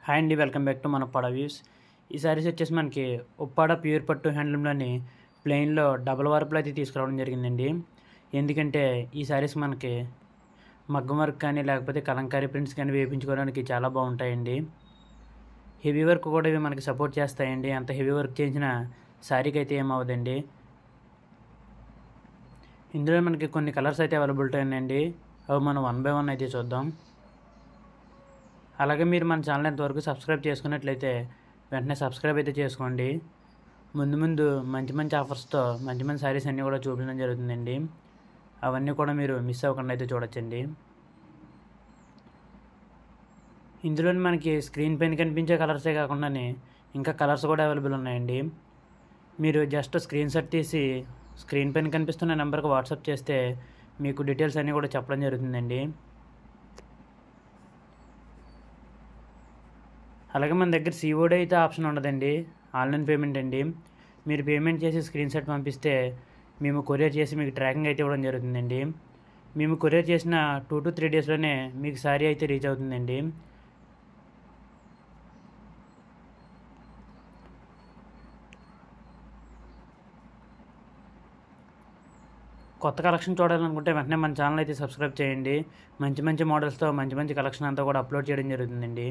Hi అండి, welcome back to మన Uppada views. ఈ సారీస్ వచ్చేసి మనకి ఉప్పాడ ప్యూర్ పట్టు హ్యాండ్లూమ్లోని ప్లెయిన్లో డబుల్ వర్క్లో అయితే తీసుకురావడం జరిగిందండి. ఎందుకంటే ఈ సారీస్ మనకి మగ్గం వర్క్ కానీ లేకపోతే కలంకారీ ప్రింట్స్ కానీ వేయించుకోవడానికి చాలా బాగుంటాయండి. హెవీ వర్క్ కూడా ఇవి మనకి సపోర్ట్ చేస్తాయండి. అంత హెవీ వర్క్ చేసిన శారీకి అయితే ఏమవుదండి. ఇందులో మనకి కొన్ని కలర్స్ అయితే అవైలబిలిటీ ఉన్నాయండి. అవి మనం 1 by 1 అయితే చూద్దాం. అలాగే మీరు మన ఛానల్ ఎంతవరకు సబ్స్క్రైబ్ చేసుకున్నట్లయితే వెంటనే సబ్స్క్రైబ్ అయితే చేసుకోండి. ముందు మంచి మంచి ఆఫర్స్తో మంచి మంచి శారీస్ అన్నీ కూడా చూపించడం జరుగుతుందండి. అవన్నీ కూడా మీరు మిస్ అవ్వకుండా అయితే చూడొచ్చండి. ఇందులో మనకి స్క్రీన్ పైన కనిపించే కలర్సే కాకుండా ఇంకా కలర్స్ కూడా అవైలబుల్ ఉన్నాయండి. మీరు జస్ట్ స్క్రీన్ షాట్ తీసి స్క్రీన్ పైన కనిపిస్తున్న నెంబర్కి వాట్సాప్ చేస్తే మీకు డీటెయిల్స్ అన్నీ కూడా చెప్పడం జరుగుతుందండి. అలాగే మన దగ్గర COD అయితే ఆప్షన్ ఉండదండి, ఆన్లైన్ పేమెంట్ అండి. మీరు పేమెంట్ చేసి స్క్రీన్ షాట్ పంపిస్తే మేము కొరియర్ చేసి మీకు ట్రాకింగ్ అయితే ఇవ్వడం జరుగుతుందండి. మేము కొరియర్ చేసిన 2 to 3 డేస్లోనే మీకు శారీ అయితే రీచ్ అవుతుందండి. కొత్త కలెక్షన్ చూడాలనుకుంటే వెంటనే మన ఛానల్ అయితే సబ్స్క్రైబ్ చేయండి. మంచి మంచి మోడల్స్తో మంచి మంచి కలెక్షన్ అంతా కూడా అప్లోడ్ చేయడం జరుగుతుందండి.